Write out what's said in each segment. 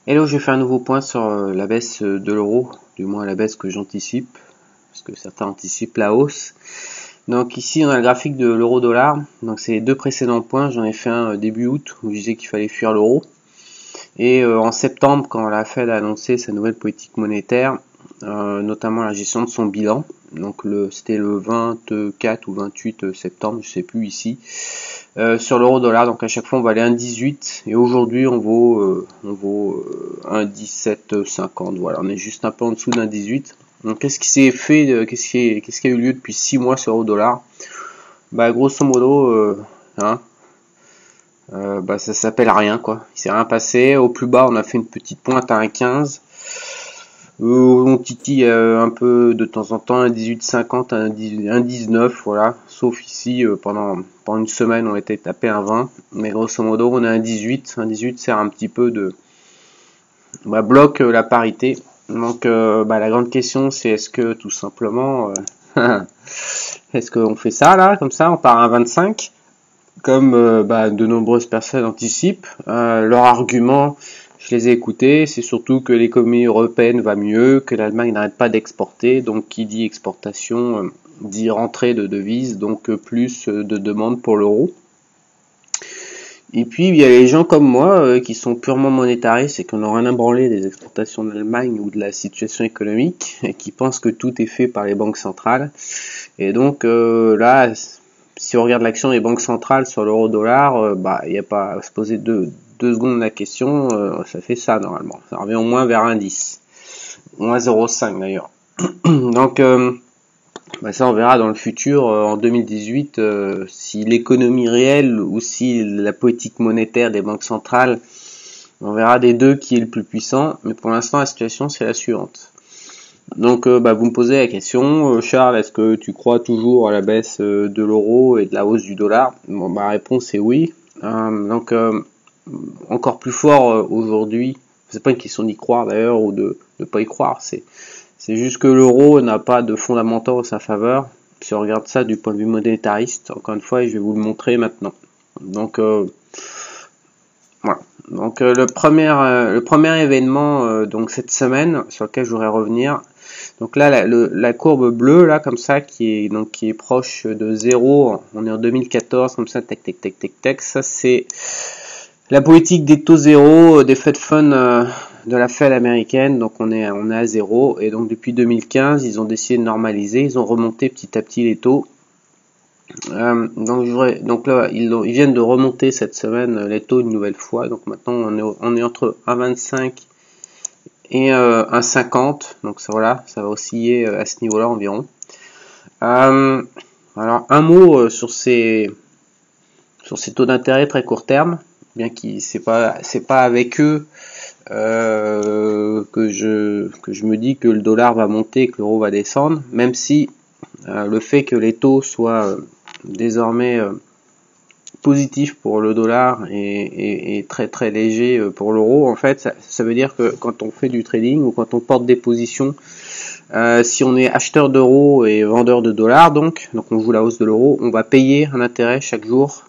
Hello, je vais faire un nouveau point sur la baisse de l'euro, du moins la baisse que j'anticipe, parce que certains anticipent la hausse. Donc ici on a le graphique de l'euro-dollar, donc c'est les deux précédents points, j'en ai fait un début août où je disais qu'il fallait fuir l'euro. Et en septembre, quand la Fed a annoncé sa nouvelle politique monétaire, notamment la gestion de son bilan, donc c'était le 24 ou 28 septembre, je sais plus ici, sur l'euro-dollar, donc à chaque fois on va aller 1,18 et aujourd'hui on vaut 1,1750, voilà, on est juste un peu en dessous d'1,18. Donc qu'est-ce qui s'est fait, qu'est-ce qui a eu lieu depuis 6 mois sur l'euro-dollar? Bah grosso modo, ça s'appelle rien quoi, il s'est rien passé. Au plus bas on a fait une petite pointe à 1,15. On titille un peu de temps en temps, un 18,50, un 19, voilà. Sauf ici, pendant une semaine, on était tapé un 20. Mais grosso modo, on a un 18. Un 18 sert un petit peu de bloque la parité. Donc, la grande question, c'est est-ce que tout simplement, est-ce qu'on fait ça là, comme ça, on part à un 25, comme de nombreuses personnes anticipent. Leur argument, je les ai écoutés, c'est surtout que l'économie européenne va mieux, que l'Allemagne n'arrête pas d'exporter, donc qui dit exportation dit rentrée de devises, donc plus de demandes pour l'euro. Et puis il y a les gens comme moi qui sont purement monétaristes et qui n'ont rien à branler des exportations de l'Allemagne ou de la situation économique, et qui pensent que tout est fait par les banques centrales. Et donc là, si on regarde l'action des banques centrales sur l'euro-dollar, il n'y a pas à se poser deux secondes la question, ça fait ça normalement. Ça revient au moins vers 1,10. Moins 0,5 d'ailleurs. Donc ça on verra dans le futur, en 2018, si l'économie réelle ou si la politique monétaire des banques centrales, on verra des deux qui est le plus puissant. Mais pour l'instant la situation c'est la suivante. Donc vous me posez la question, Charles, est-ce que tu crois toujours à la baisse de l'euro et de la hausse du dollar? Bon, ma réponse est oui. Donc encore plus fort aujourd'hui, c'est pas une question d'y croire d'ailleurs ou de ne pas y croire, c'est juste que l'euro n'a pas de fondamentaux en sa faveur. Si on regarde ça du point de vue monétariste, encore une fois, et je vais vous le montrer maintenant. Donc voilà. Donc le premier événement donc cette semaine sur lequel je voudrais revenir. Donc là la courbe bleue là comme ça qui est proche de 0, on est en 2014 comme ça, tac tac tac tac tac, ça c'est la politique des taux zéro des Fed Funds de la Fed américaine. Donc on est à 0 et donc depuis 2015 ils ont décidé de normaliser, ils ont remonté petit à petit les taux. Donc là ils viennent de remonter cette semaine les taux une nouvelle fois. Donc maintenant on est entre 1,25 et 1,50. Donc ça voilà, ça va osciller à ce niveau-là environ. Alors un mot sur ces taux d'intérêt très court terme, bien qu'il c'est pas avec eux que je me dis que le dollar va monter et que l'euro va descendre, même si le fait que les taux soient désormais positifs pour le dollar et très très léger pour l'euro, en fait ça veut dire que quand on fait du trading ou quand on porte des positions, si on est acheteur d'euros et vendeur de dollars, donc on joue la hausse de l'euro, on va payer un intérêt chaque jour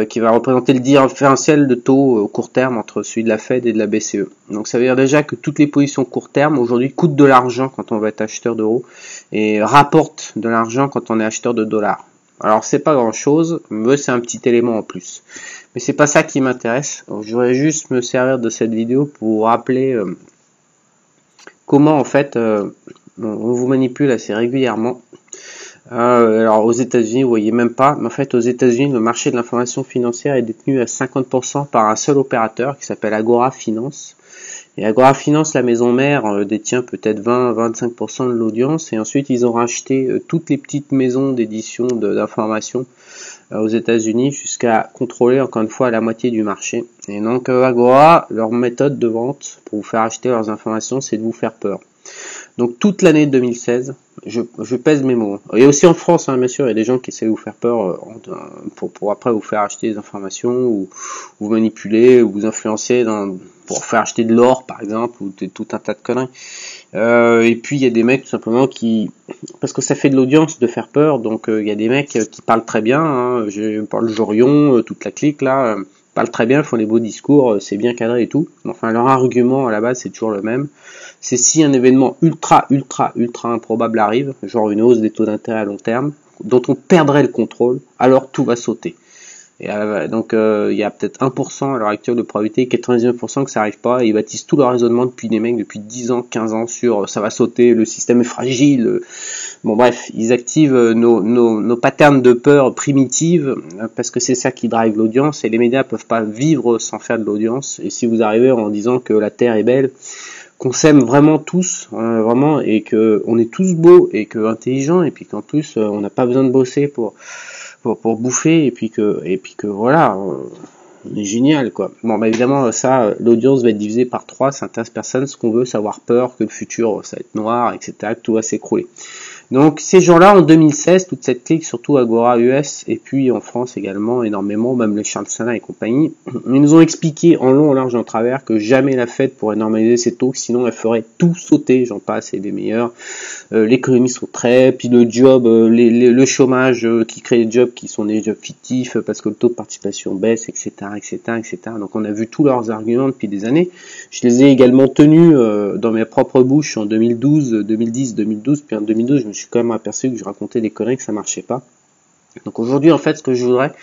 qui va représenter le différentiel de taux au court terme entre celui de la Fed et de la BCE. Donc ça veut dire déjà que toutes les positions court terme aujourd'hui coûtent de l'argent quand on va être acheteur d'euros et rapportent de l'argent quand on est acheteur de dollars. Alors c'est pas grand chose, mais c'est un petit élément en plus. Mais c'est pas ça qui m'intéresse. Je voudrais juste me servir de cette vidéo pour vous rappeler comment en fait on vous manipule assez régulièrement. Alors aux États-Unis, vous voyez même pas, mais en fait aux États-Unis, le marché de l'information financière est détenu à 50% par un seul opérateur qui s'appelle Agora Finance. Et Agora Finance, la maison mère, détient peut-être 20-25% de l'audience. Et ensuite, ils ont racheté toutes les petites maisons d'édition d'information aux États-Unis jusqu'à contrôler encore une fois la moitié du marché. Et donc Agora, leur méthode de vente pour vous faire acheter leurs informations, c'est de vous faire peur. Donc toute l'année 2016, je pèse mes mots. Et aussi en France, bien sûr, il y a des gens qui essaient de vous faire peur pour après vous faire acheter des informations ou vous manipuler ou vous influencer pour faire acheter de l'or par exemple ou tout un tas de conneries. Et puis il y a des mecs tout simplement parce que ça fait de l'audience de faire peur, donc il y a des mecs qui parlent très bien, je parle Jorion, toute la clique là, parlent très bien, font des beaux discours, c'est bien cadré et tout. Enfin, leur argument à la base, c'est toujours le même. C'est si un événement ultra improbable arrive, genre une hausse des taux d'intérêt à long terme, dont on perdrait le contrôle, alors tout va sauter. Et donc il y a peut-être 1% à l'heure actuelle de probabilité, 99% que ça arrive pas, et ils bâtissent tout leur raisonnement depuis des mecs depuis 10 ans, 15 ans sur ça va sauter, le système est fragile. Bon bref, ils activent nos patterns de peur primitives, parce que c'est ça qui drive l'audience, et les médias peuvent pas vivre sans faire de l'audience. Et si vous arrivez en disant que la Terre est belle, qu'on s'aime vraiment tous, vraiment, et que on est tous beaux et que intelligents, et puis qu'en plus on n'a pas besoin de bosser pour bouffer, et puis que voilà, on est génial quoi. Bon bah évidemment ça, l'audience va être divisée par 3, ça intéresse personne, ce qu'on veut, c'est avoir peur que le futur ça va être noir, etc., que tout va s'écrouler. Donc ces gens-là en 2016, toute cette clique, surtout Agora US et puis en France également énormément, même les Charles Sana et compagnie, ils nous ont expliqué en long, en large et en travers que jamais la Fed pourrait normaliser ses taux, sinon elle ferait tout sauter, j'en passe et des meilleurs. L'économie sauterait, puis le job, le chômage qui crée des jobs qui sont des jobs fictifs parce que le taux de participation baisse, etc., etc., etc. Donc on a vu tous leurs arguments depuis des années. Je les ai également tenus dans mes propres bouches en 2012, 2010, 2012, puis en 2012 je me suis quand même aperçu que je racontais des conneries, que ça marchait pas. Donc aujourd'hui en fait ce que je voudrais,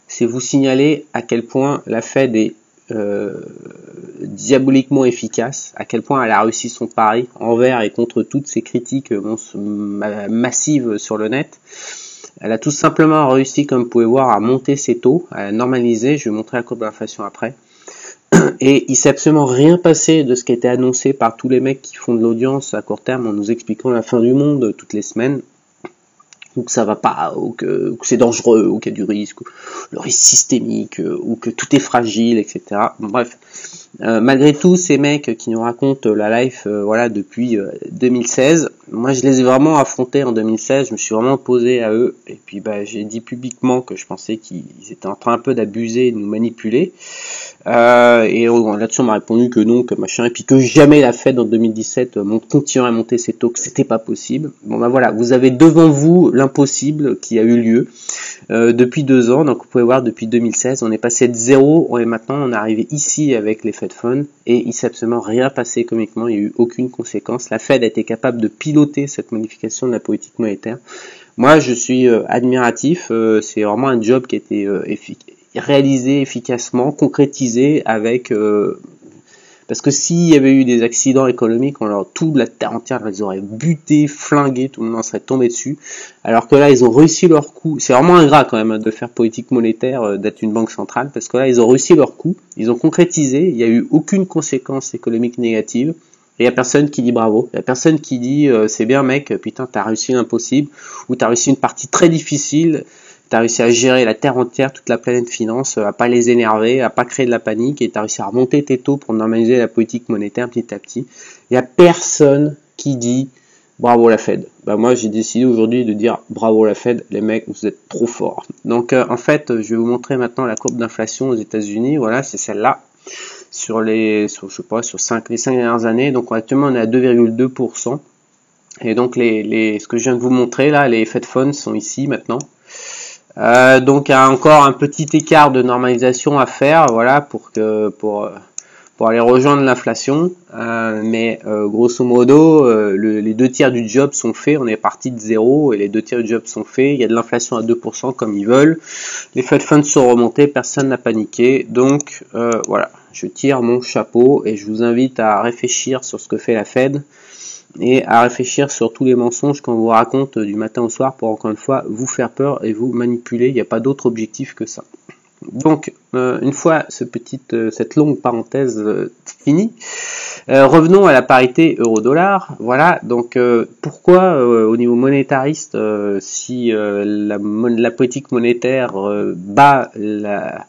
c'est vous signaler à quel point la Fed est diaboliquement efficace, à quel point elle a réussi son pari envers et contre toutes ces critiques massives sur le net. Elle a tout simplement réussi, comme vous pouvez voir, à monter ses taux, à normaliser. Je vais montrer la courbe d'inflation après. Et il s'est absolument rien passé de ce qui était annoncé par tous les mecs qui font de l'audience à court terme en nous expliquant la fin du monde toutes les semaines, ou que ça va pas, ou que c'est dangereux, ou qu'il y a du risque, ou le risque systémique, ou que tout est fragile, etc. Bon, bref, malgré tout, ces mecs qui nous racontent la life, voilà, depuis 2016, moi je les ai vraiment affrontés en 2016, je me suis vraiment opposé à eux, et puis bah j'ai dit publiquement que je pensais qu'ils étaient en train un peu d'abuser, de nous manipuler. Et là-dessus on m'a répondu que non, que machin, et puis que jamais la Fed en 2017 continuerait à monter ses taux, que c'était pas possible. Bon ben voilà, vous avez devant vous l'impossible qui a eu lieu depuis 2 ans. Donc vous pouvez voir depuis 2016, on est passé de 0 et maintenant on est arrivé ici avec les Fed Funds et il s'est absolument rien passé économiquement, il n'y a eu aucune conséquence. La Fed a été capable de piloter cette modification de la politique monétaire. Moi je suis admiratif, c'est vraiment un job qui a été réalisé efficacement, concrétisé avec parce que s'il y avait eu des accidents économiques, toute la terre entière les aurait butés, flingués, tout le monde en serait tombé dessus. Alors que là, ils ont réussi leur coup. C'est vraiment ingrat quand même de faire politique monétaire, d'être une banque centrale, parce que là, ils ont réussi leur coup, ils ont concrétisé, il n'y a eu aucune conséquence économique négative. Et il n'y a personne qui dit bravo, il n'y a personne qui dit c'est bien mec, putain t'as réussi l'impossible, ou t'as réussi une partie très difficile, t'as réussi à gérer la terre entière, toute la planète finance, à pas les énerver, à pas créer de la panique, et t'as réussi à remonter tes taux pour normaliser la politique monétaire petit à petit. Il n'y a personne qui dit bravo la Fed. Bah moi j'ai décidé aujourd'hui de dire bravo la Fed, les mecs vous êtes trop forts. Donc en fait je vais vous montrer maintenant la courbe d'inflation aux États-Unis. Voilà, c'est celle-là. Sur les 5 dernières années, donc actuellement on est à 2,2%. Et donc ce que je viens de vous montrer là, les Fed Funds sont ici maintenant. Donc il y a encore un petit écart de normalisation à faire, voilà, pour aller rejoindre l'inflation. Mais grosso modo, les 2 tiers du job sont faits. On est parti de 0 et les 2 tiers du job sont faits. Il y a de l'inflation à 2% comme ils veulent. Les Fed Funds sont remontés, personne n'a paniqué. Donc voilà, je tire mon chapeau et je vous invite à réfléchir sur ce que fait la Fed et à réfléchir sur tous les mensonges qu'on vous raconte du matin au soir pour encore une fois vous faire peur et vous manipuler. Il n'y a pas d'autre objectif que ça. Donc, une fois cette longue parenthèse finie, revenons à la parité euro-dollar. Voilà, donc pourquoi au niveau monétariste, si la politique monétaire bat la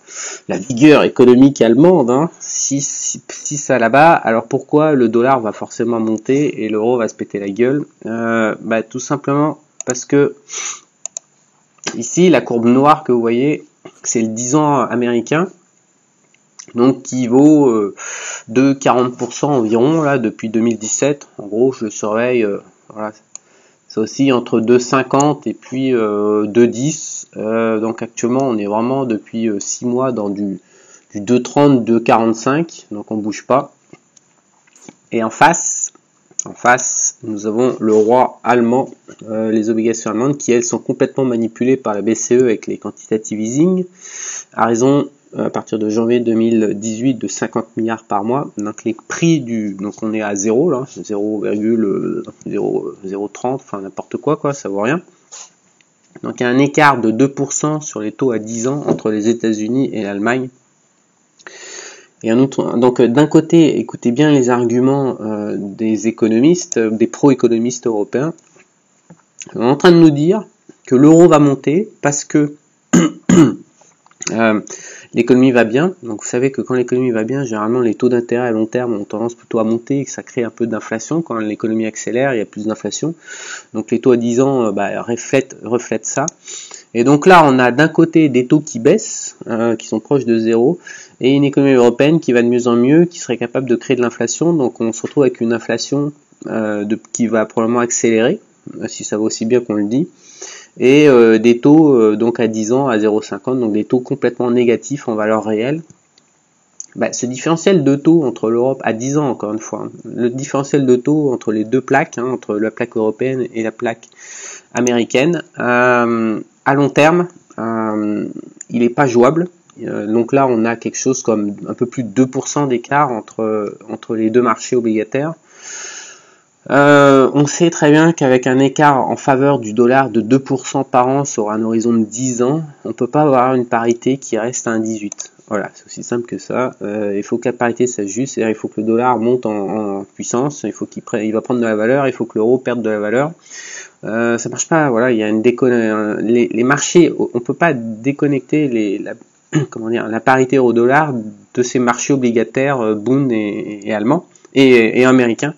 vigueur économique allemande, hein, si ça la bat, alors pourquoi le dollar va forcément monter et l'euro va se péter la gueule? Tout simplement parce que ici, la courbe noire que vous voyez, c'est le 10 ans américain, donc qui vaut de 40% environ là depuis 2017. En gros, je le surveille, voilà, c'est aussi entre 2,50 et puis 2,10. Donc actuellement, on est vraiment depuis 6 mois dans du du 2,30, 2,45, donc on bouge pas. Et en face, nous avons le roi allemand, les obligations allemandes qui elles sont complètement manipulées par la BCE avec les quantitative easing, à raison à partir de janvier 2018 de 50 milliards par mois. Donc les prix donc on est à 0 là, 0,030, enfin n'importe quoi, ça vaut rien. Donc il y a un écart de 2% sur les taux à 10 ans entre les États-Unis et l'Allemagne. Et donc d'un côté, écoutez bien les arguments des économistes, des pro-économistes européens. On est en train de nous dire que l'euro va monter parce que l'économie va bien. Donc vous savez que quand l'économie va bien, généralement les taux d'intérêt à long terme ont tendance plutôt à monter et que ça crée un peu d'inflation. Quand l'économie accélère, il y a plus d'inflation. Donc les taux à 10 ans reflètent ça. Et donc là, on a d'un côté des taux qui baissent, qui sont proches de zéro, et une économie européenne qui va de mieux en mieux, qui serait capable de créer de l'inflation. Donc on se retrouve avec une inflation qui va probablement accélérer, si ça va aussi bien qu'on le dit, et des taux donc à 10 ans à 0,50, donc des taux complètement négatifs en valeur réelle. Ce différentiel de taux entre l'Europe à 10 ans, encore une fois, le différentiel de taux entre les deux plaques, entre la plaque européenne et la plaque américaine, à long terme, il n'est pas jouable. Donc là, on a quelque chose comme un peu plus de 2% d'écart entre les deux marchés obligataires. On sait très bien qu'avec un écart en faveur du dollar de 2% par an sur un horizon de 10 ans, on ne peut pas avoir une parité qui reste à 1,18. Voilà, c'est aussi simple que ça. Il faut que la parité s'ajuste, c'est-à-dire il faut que le dollar monte en puissance, il va prendre de la valeur, il faut que l'euro perde de la valeur. Ça marche pas, voilà, il y a les marchés, on peut pas déconnecter la parité euro-dollar de ces marchés obligataires Bund et allemands et américains.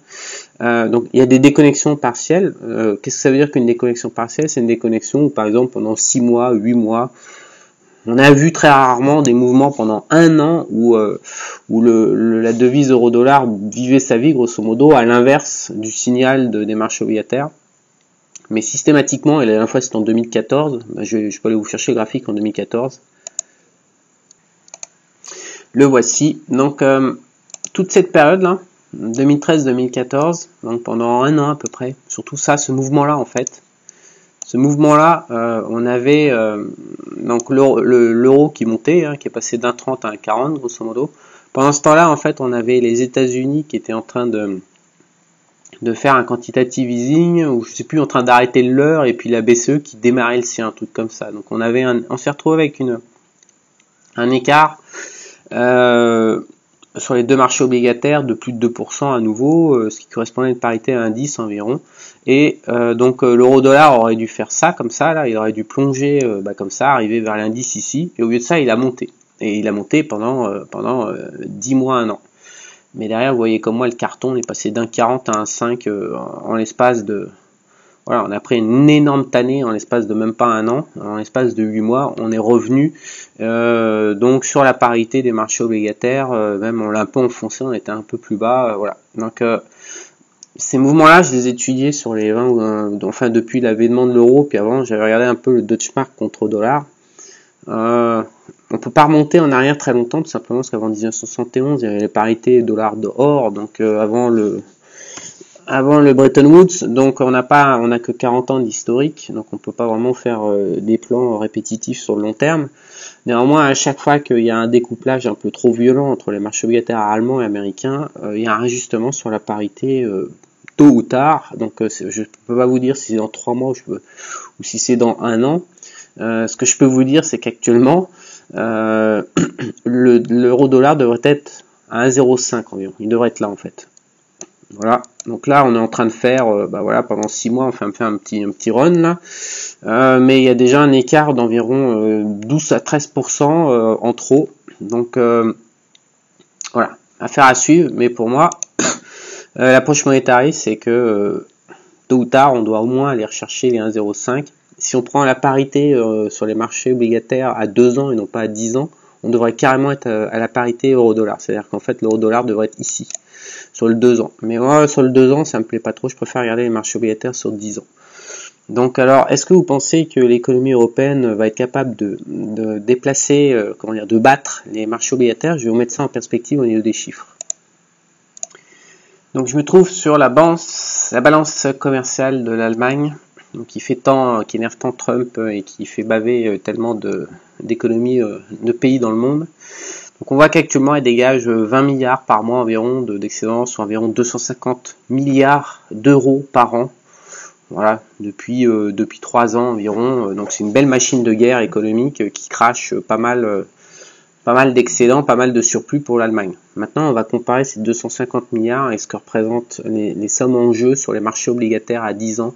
Donc il y a des déconnexions partielles. Qu'est-ce que ça veut dire qu'une déconnexion partielle? C'est une déconnexion où par exemple pendant 6 mois, 8 mois, on a vu très rarement des mouvements pendant un an où la devise euro-dollar vivait sa vie grosso modo à l'inverse du signal des marchés obligataires. Mais systématiquement, et la dernière fois c'était en 2014, je peux aller vous chercher le graphique en 2014. Le voici. Donc toute cette période-là, 2013-2014, donc pendant un an à peu près, surtout ça, ce mouvement-là en fait. Ce mouvement-là, on avait donc l'euro qui montait, qui est passé d'1,30 à 1,40 grosso modo. Pendant ce temps-là, en fait, on avait les États-Unis qui étaient en train de faire un quantitative easing, ou je sais plus, en train d'arrêter le leur, et puis la BCE qui démarrait le sien, un truc comme ça. Donc on s'est retrouvé avec un écart sur les deux marchés obligataires de plus de 2% à nouveau, ce qui correspondait à une parité à 1,10 environ. Et donc l'euro-dollar aurait dû faire ça, comme ça, là, il aurait dû plonger comme ça, arriver vers l'indice ici, et au lieu de ça, il a monté. Et il a monté pendant 10 mois, 1 an. Mais derrière, vous voyez comme moi, le carton est passé d'1,40 à 1,5 en l'espace de... Voilà, on a pris une énorme tannée en l'espace de même pas un an, en l'espace de 8 mois, on est revenu donc sur la parité des marchés obligataires, même on l'a un peu enfoncé, on était un peu plus bas, voilà. Donc ces mouvements-là, je les ai étudiés sur les 20, enfin depuis l'avènement de l'euro, puis avant j'avais regardé un peu le Deutsche Mark contre le dollar. On peut pas remonter en arrière très longtemps, tout simplement parce qu'avant 1971, il y avait les parités dollar-or, donc avant le Bretton Woods, donc on n'a que 40 ans d'historique, donc on peut pas vraiment faire des plans répétitifs sur le long terme. Néanmoins, à chaque fois qu'il y a un découplage un peu trop violent entre les marchés obligataires allemands et américains, il y a un ajustement sur la parité tôt ou tard. Donc je peux pas vous dire si c'est dans 3 mois ou si c'est dans 1 an. Ce que je peux vous dire, c'est qu'actuellement, l'euro-dollar devrait être à 1,05 environ. Il devrait être là en fait. Voilà, donc là on est en train de faire, pendant 6 mois on fait un petit run là, mais il y a déjà un écart d'environ 12 à 13% en trop, donc voilà, affaire à suivre, mais pour moi, l'approche monétariste c'est que tôt ou tard on doit au moins aller rechercher les 1,05. Si on prend la parité sur les marchés obligataires à 2 ans et non pas à 10 ans, on devrait carrément être à la parité euro-dollar, c'est-à-dire qu'en fait l'euro-dollar devrait être ici. Sur le 2 ans. Mais moi, sur le 2 ans, ça me plaît pas trop. Je préfère regarder les marchés obligataires sur 10 ans. Donc alors, est-ce que vous pensez que l'économie européenne va être capable de déplacer, de battre les marchés obligataires? Je vais vous mettre ça en perspective au niveau des chiffres. Donc je me trouve sur la balance commerciale de l'Allemagne, qui énerve tant Trump et qui fait baver tellement d'économies de pays dans le monde. Donc on voit qu'actuellement elle dégage 20 milliards par mois environ d'excédent, soit environ 250 milliards d'euros par an. Voilà, depuis 3 ans environ. Donc c'est une belle machine de guerre économique qui crache pas mal d'excédents, pas mal de surplus pour l'Allemagne. Maintenant, on va comparer ces 250 milliards et ce que représentent les sommes en jeu sur les marchés obligataires à 10 ans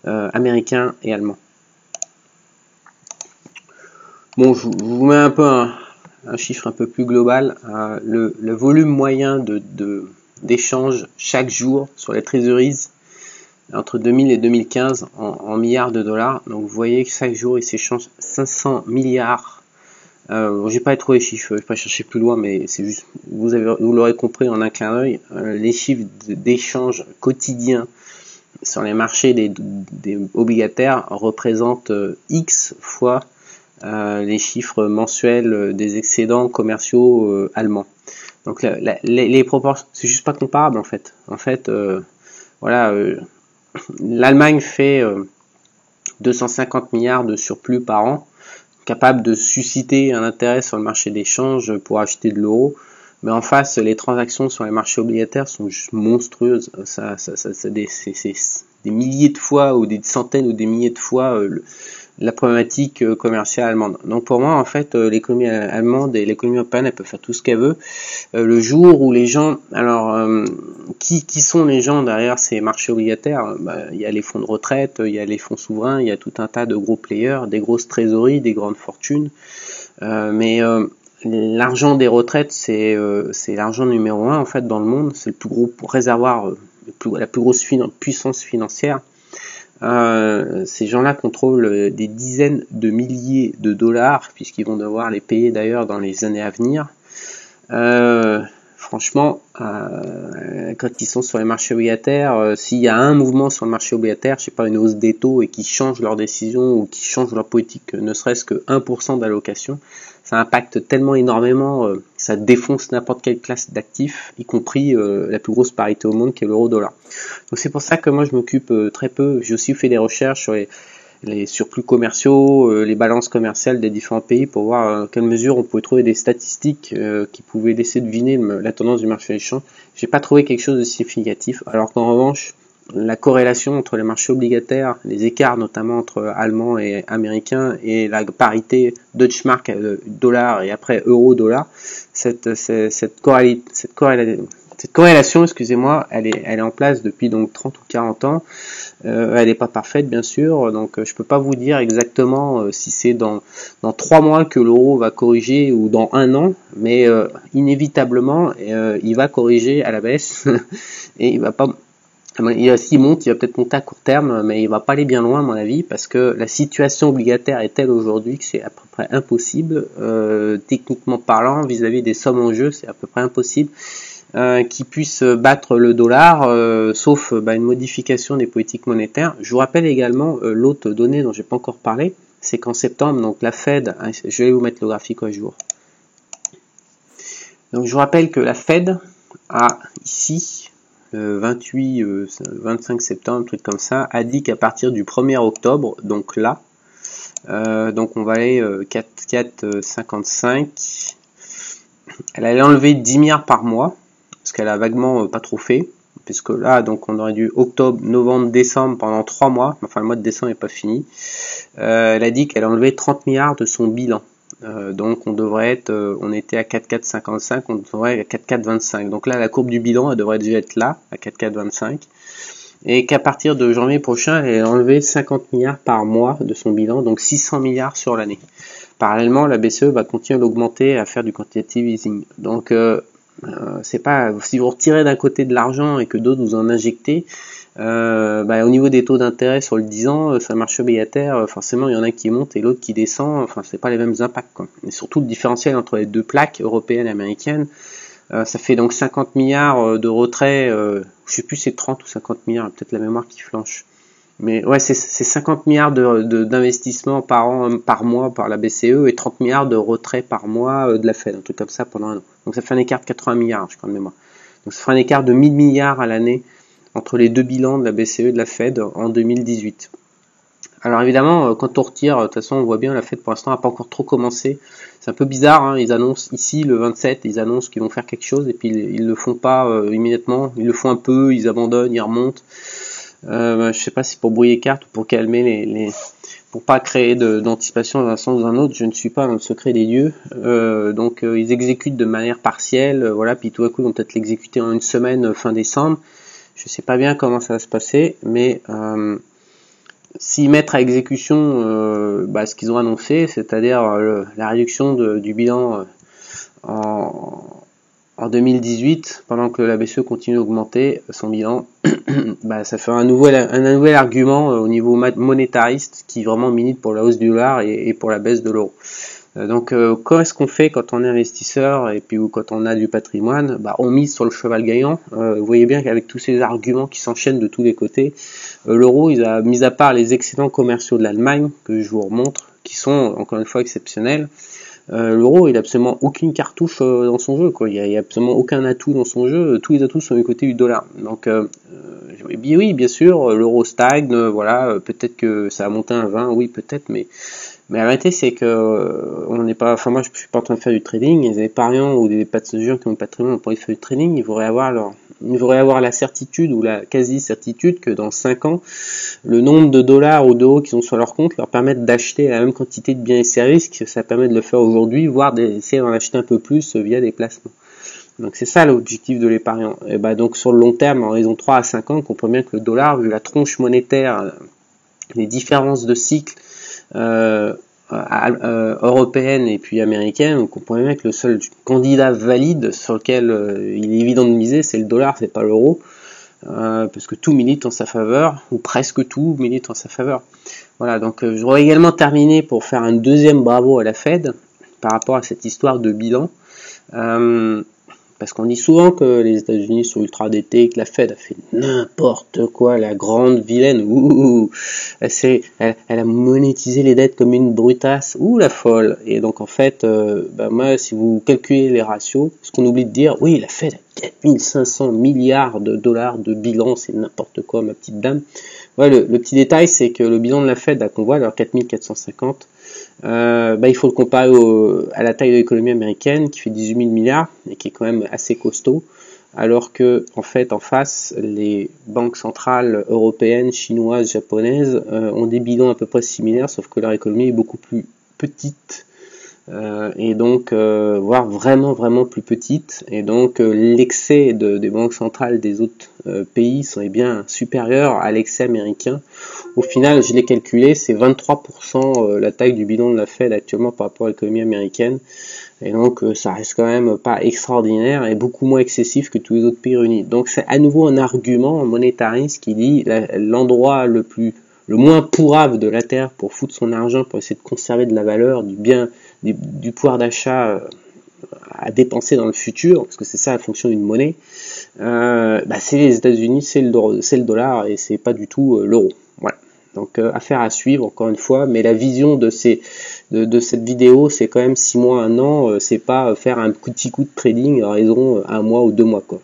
américains et allemands. Bon, je vous mets un peu un chiffre un peu plus global. Le volume moyen d'échange chaque jour sur les treasuries entre 2000 et 2015 en milliards de dollars. Donc vous voyez que chaque jour il s'échange 500 milliards. J'ai pas trouvé les chiffres, je vais pas chercher plus loin, mais c'est juste, vous l'aurez compris en un clin d'œil, les chiffres d'échange quotidiens sur les marchés des obligataires représentent X fois les chiffres mensuels des excédents commerciaux allemands. Donc les proportions, c'est juste pas comparable en fait. Voilà. L'Allemagne fait 250 milliards de surplus par an, capable de susciter un intérêt sur le marché d'échange pour acheter de l'euro. Mais en face, les transactions sur les marchés obligataires sont juste monstrueuses. C'est des milliers de fois ou des centaines ou des milliers de fois la problématique commerciale allemande. Donc pour moi, en fait, l'économie allemande et l'économie européenne, elle peut faire tout ce qu'elle veut. Le jour où les gens, qui sont les gens derrière ces marchés obligataires? Il y a les fonds de retraite, il y a les fonds souverains, il y a tout un tas de gros players, des grosses trésoreries, des grandes fortunes. Mais l'argent des retraites, c'est l'argent numéro 1 en fait dans le monde. C'est le plus gros réservoir, la plus grosse puissance financière. Ces gens-là contrôlent des dizaines de milliers de dollars, puisqu'ils vont devoir les payer d'ailleurs dans les années à venir. Franchement, quand ils sont sur les marchés obligataires, s'il y a un mouvement sur le marché obligataire, je sais pas, une hausse des taux et qui changent leurs décisions ou qui changent leur politique, ne serait-ce que 1% d'allocation, ça impacte tellement énormément, ça défonce n'importe quelle classe d'actifs, y compris la plus grosse parité au monde qui est l'euro-dollar. Donc c'est pour ça que moi je m'occupe très peu, j'ai aussi fait des recherches sur les surplus commerciaux, les balances commerciales des différents pays pour voir à quelle mesure on pouvait trouver des statistiques qui pouvaient laisser deviner la tendance du marché des changes. J'ai pas trouvé quelque chose de significatif, alors qu'en revanche, la corrélation entre les marchés obligataires, les écarts notamment entre allemands et américains et la parité Deutschmark dollar et après euro-dollar, cette corrélation, excusez-moi, elle est en place depuis donc 30 ou 40 ans. Elle n'est pas parfaite bien sûr, donc je peux pas vous dire exactement si c'est dans 3 mois que l'euro va corriger ou dans 1 an, mais inévitablement il va corriger à la baisse et il va pas. S'il monte, il va peut-être monter à court terme, mais il va pas aller bien loin à mon avis, parce que la situation obligataire est telle aujourd'hui que c'est à peu près impossible, techniquement parlant, vis-à-vis des sommes en jeu, c'est à peu près impossible qui puisse battre le dollar, sauf une modification des politiques monétaires. Je vous rappelle également l'autre donnée dont j'ai pas encore parlé, c'est qu'en septembre, donc la Fed, je vais vous mettre le graphique à jour. Donc je vous rappelle que la Fed a ici, 25 septembre, un truc comme ça, a dit qu'à partir du 1er octobre, donc là, donc on va aller 4,55, elle allait enlever 10 milliards par mois, parce qu'elle a vaguement pas trop fait, puisque là, donc on aurait dû octobre, novembre, décembre pendant 3 mois, enfin le mois de décembre n'est pas fini. Elle a dit qu'elle a enlevé 30 milliards de son bilan. Donc on devrait être, on était à 4,455, on devrait être à 4,425. Donc là, la courbe du bilan, elle devrait déjà être là, à 4,425. Et qu'à partir de janvier prochain, elle a enlevé 50 milliards par mois de son bilan, donc 600 milliards sur l'année. Parallèlement, la BCE va continuer d'augmenter, à faire du quantitative easing. Donc c'est pas, si vous retirez d'un côté de l'argent et que d'autres vous en injectez, au niveau des taux d'intérêt sur le 10 ans, sur le marché obligataire, forcément il y en a qui monte et l'autre qui descend, enfin c'est pas les mêmes impacts quoi. Et surtout le différentiel entre les deux plaques, européennes et américaines, ça fait donc 50 milliards de retrait, je sais plus c'est 30 ou 50 milliards, peut-être la mémoire qui flanche. Mais ouais, c'est 50 milliards d'investissements par an, par mois par la BCE et 30 milliards de retraits par mois de la Fed, un truc comme ça pendant un an. Donc ça fait un écart de 80 milliards, je crois de mémoire. Donc ça fait un écart de 1000 milliards à l'année entre les deux bilans de la BCE et de la Fed en 2018. Alors évidemment, quand on retire, de toute façon on voit bien la Fed pour l'instant n'a pas encore trop commencé. C'est un peu bizarre, hein, ils annoncent ici le 27, ils annoncent qu'ils vont faire quelque chose et puis ils le font pas immédiatement. Ils le font un peu, ils abandonnent, ils remontent. Je sais pas si pour brouiller carte ou pour calmer pour pas créer d'anticipation dans un sens ou dans un autre. Je ne suis pas dans le secret des dieux. Donc ils exécutent de manière partielle, voilà, puis tout à coup ils vont peut-être l'exécuter en une semaine fin décembre. Je sais pas bien comment ça va se passer, mais s'ils mettent à exécution ce qu'ils ont annoncé, c'est-à-dire la réduction du bilan en 2018, pendant que la BCE continue d'augmenter son bilan, ça fait un nouvel argument au niveau monétariste qui vraiment milite pour la hausse du dollar et pour la baisse de l'euro. Donc, comment est-ce qu'on fait quand on est investisseur et puis ou quand on a du patrimoine? On mise sur le cheval gagnant. Vous voyez bien qu'avec tous ces arguments qui s'enchaînent de tous les côtés, l'euro, mis à part les excédents commerciaux de l'Allemagne que je vous remontre, qui sont encore une fois exceptionnels, l'euro, il n'a absolument aucune cartouche dans son jeu, quoi. Il y a absolument aucun atout dans son jeu. Tous les atouts sont du côté du dollar. Donc, oui, bien sûr, l'euro stagne. Voilà, peut-être que ça a monté à 20, oui, peut-être, mais la réalité, c'est que on n'est pas. Enfin, moi, je suis pas en train de faire du trading. Les épargnants ou des patriotes qui ont le patrimoine n'ont pas envie de faire du trading. Ils voudraient avoir la certitude ou la quasi-certitude que dans 5 ans, le nombre de dollars ou d'euros qu'ils ont sur leur compte leur permettent d'acheter la même quantité de biens et services que ça permet de le faire aujourd'hui, voire d'essayer d'en acheter un peu plus via des placements. Donc c'est ça l'objectif de l'épargnant. Et donc sur le long terme, en raison 3 à 5 ans, on comprend bien que le dollar, vu la tronche monétaire, les différences de cycle européenne et puis américaine, on comprend bien que le seul candidat valide sur lequel il est évident de miser, c'est le dollar, c'est pas l'euro, parce que tout milite en sa faveur, ou presque tout milite en sa faveur. Voilà, donc j'aurais également terminé pour faire un deuxième bravo à la Fed par rapport à cette histoire de bilan. Parce qu'on dit souvent que les États-Unis sont ultra endettés, que la Fed a fait n'importe quoi, la grande vilaine, elle a monétisé les dettes comme une brutasse, la folle. Et donc en fait, moi, si vous calculez les ratios, ce qu'on oublie de dire, oui, la Fed a 4500 milliards de dollars de bilan, c'est n'importe quoi, ma petite dame. Ouais, le petit détail, c'est que le bilan de la Fed, qu'on voit, alors 4450, il faut le comparer à la taille de l'économie américaine qui fait 18 000 milliards et qui est quand même assez costaud, alors que en fait en face les banques centrales européennes, chinoises, japonaises ont des bilans à peu près similaires, sauf que leur économie est beaucoup plus petite et donc voire vraiment plus petite, et donc l'excès des banques centrales des autres pays sont bien supérieur à l'excès américain. Au final, je l'ai calculé, c'est 23% la taille du bilan de la Fed actuellement par rapport à l'économie américaine, et donc ça reste quand même pas extraordinaire et beaucoup moins excessif que tous les autres pays réunis. Donc c'est à nouveau un argument monétariste qui dit l'endroit le moins pourrave de la Terre pour foutre son argent, pour essayer de conserver de la valeur, du pouvoir d'achat à dépenser dans le futur, parce que c'est ça la fonction d'une monnaie, c'est les États-Unis, c'est le dollar et c'est pas du tout l'euro. Voilà. Donc affaire à suivre encore une fois, mais la vision de cette vidéo, c'est quand même 6 mois, 1 an, c'est pas faire un petit coup de trading à raison 1 mois ou 2 mois, quoi.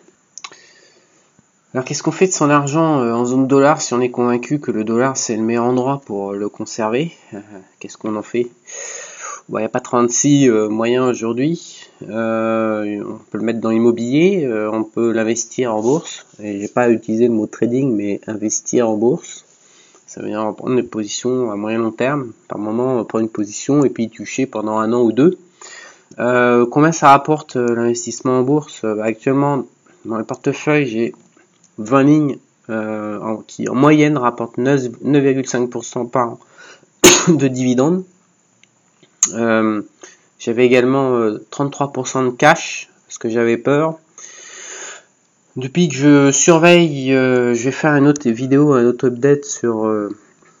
Alors qu'est-ce qu'on fait de son argent en zone dollar si on est convaincu que le dollar c'est le meilleur endroit pour le conserver? Qu'est-ce qu'on en fait? Il n'y a pas 36 moyens aujourd'hui. On peut le mettre dans l'immobilier, on peut l'investir en bourse. Et j'ai pas utilisé le mot trading, mais investir en bourse. Ça veut dire prendre des positions à moyen long terme. Par moment, on prend une position et puis toucher pendant 1 an ou 2. Combien ça rapporte l'investissement en bourse? Actuellement, dans le portefeuille, j'ai 20 lignes qui en moyenne rapportent 9,5% par an de dividendes. J'avais également 33% de cash parce que j'avais peur. Depuis que je surveille, je vais faire une autre vidéo, un autre update sur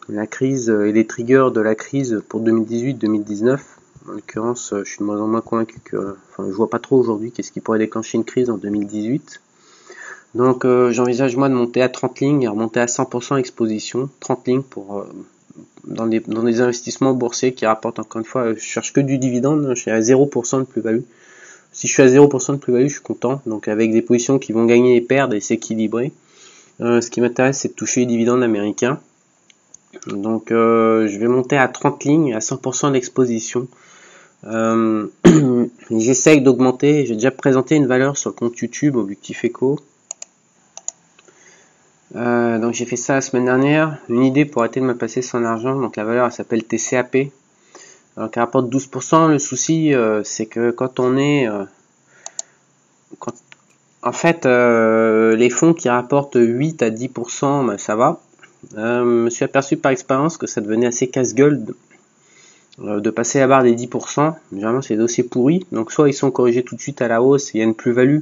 la crise et les triggers de la crise pour 2018-2019. En l'occurrence, je suis de moins en moins convaincu je vois pas trop aujourd'hui qu'est-ce qui pourrait déclencher une crise en 2018. Donc j'envisage moi de monter à 30 lignes et remonter à 100% exposition. 30 lignes pour dans des investissements boursiers qui rapportent, encore une fois, je cherche que du dividende, je suis à 0% de plus-value. Si je suis à 0% de plus-value, je suis content. Donc avec des positions qui vont gagner et perdre et s'équilibrer. Ce qui m'intéresse, c'est de toucher les dividendes américains. Donc je vais monter à 30 lignes, à 100% d'exposition. J'essaye d'augmenter, j'ai déjà présenté une valeur sur le compte YouTube Objectif Eco. Donc j'ai fait ça la semaine dernière. Une idée pour arrêter de me passer son argent. Donc la valeur elle s'appelle TCAP. Donc elle rapporte 12%. Le souci c'est que quand on est en fait les fonds qui rapportent 8 à 10%, ben, ça va. Je me suis aperçu par expérience que ça devenait assez casse-gueule de passer la barre des 10%. Généralement c'est des dossiers pourris. Donc soit ils sont corrigés tout de suite à la hausse, il y a une plus-value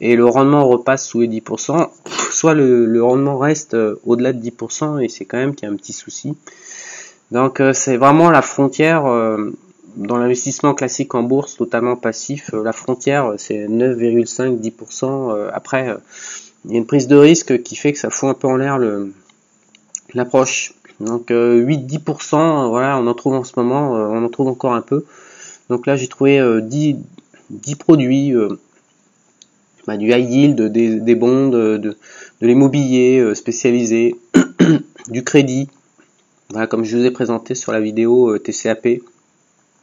et le rendement repasse sous les 10%, soit le rendement reste au-delà de 10% et c'est quand même qu'il y a un petit souci. Donc c'est vraiment la frontière dans l'investissement classique en bourse, totalement passif. La frontière c'est 9,5-10%. Après il y a une prise de risque qui fait que ça fout un peu en l'air l'approche. Donc 8-10%, voilà, on en trouve en ce moment, on en trouve encore un peu. Donc là j'ai trouvé 10 produits. Du high yield, des bonds, de l'immobilier spécialisé, du crédit, voilà, comme je vous ai présenté sur la vidéo TCAP.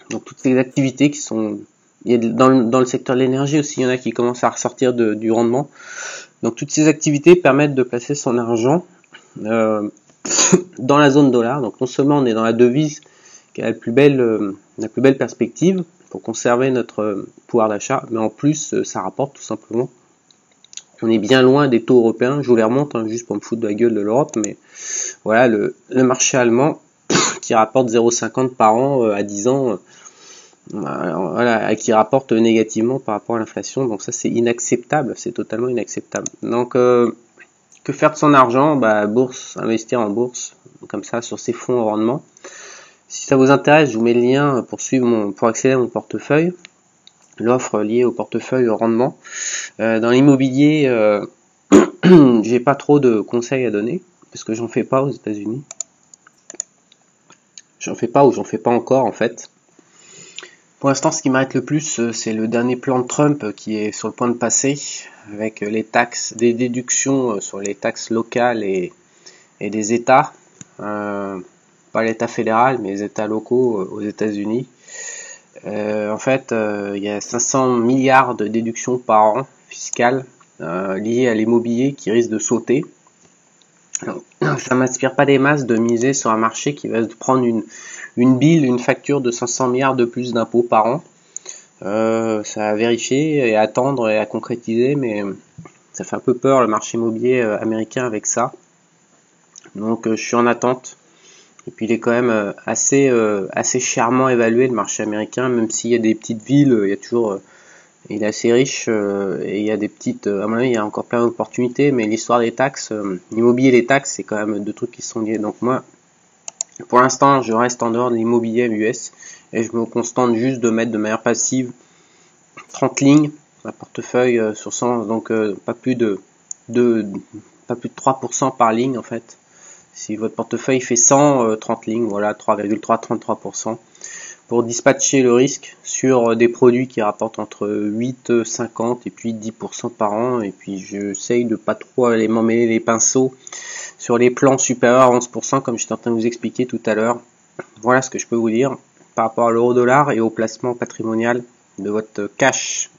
Donc toutes ces activités qui sont, il y a dans le secteur de l'énergie aussi, il y en a qui commencent à ressortir du rendement. Donc toutes ces activités permettent de placer son argent dans la zone dollar. Donc non seulement on est dans la devise qui a la plus belle perspective pour conserver notre pouvoir d'achat, mais en plus ça rapporte tout simplement. On est bien loin des taux européens, je vous les remonte juste pour me foutre de la gueule de l'Europe, mais voilà le marché allemand qui rapporte 0,50 par an à 10 ans, voilà, qui rapporte négativement par rapport à l'inflation, donc ça c'est inacceptable, c'est totalement inacceptable. Donc que faire de son argent? Bourse, investir en bourse, comme ça sur ces fonds au rendement. Si ça vous intéresse, je vous mets le lien pour accéder à mon portefeuille, l'offre liée au portefeuille au rendement. Dans l'immobilier, j'ai pas trop de conseils à donner parce que j'en fais pas aux États-Unis. J'en fais pas encore en fait. Pour l'instant, ce qui m'arrête le plus, c'est le dernier plan de Trump qui est sur le point de passer avec les taxes, des déductions sur les taxes locales et des États, pas l'État fédéral, mais les États locaux aux États-Unis. En fait, il y a 500 milliards de déductions par an fiscales liées à l'immobilier qui risquent de sauter. Alors, ça m'inspire pas des masses de miser sur un marché qui va prendre une facture de 500 milliards de plus d'impôts par an. Ça à vérifier et à attendre et à concrétiser, mais ça fait un peu peur le marché immobilier américain avec ça. Donc je suis en attente. Et puis il est quand même assez chèrement évalué le marché américain, même s'il y a des petites villes, il y a toujours, il est assez riche et il y a des petites, à mon avis il y a encore plein d'opportunités, mais l'histoire des taxes, l'immobilier et les taxes, c'est quand même deux trucs qui sont liés. Donc moi, pour l'instant, je reste en dehors de l'immobilier US et je me contente juste de mettre de manière passive 30 lignes, un portefeuille sur 100, donc pas plus de 3% par ligne en fait. Si votre portefeuille fait 30 lignes, voilà, 3,33% pour dispatcher le risque sur des produits qui rapportent entre 8, 50 et puis 10% par an. Et puis j'essaye de pas trop aller m'emmêler les pinceaux sur les plans supérieurs à 11%, comme j'étais en train de vous expliquer tout à l'heure. Voilà ce que je peux vous dire par rapport à l'euro-dollar et au placement patrimonial de votre cash.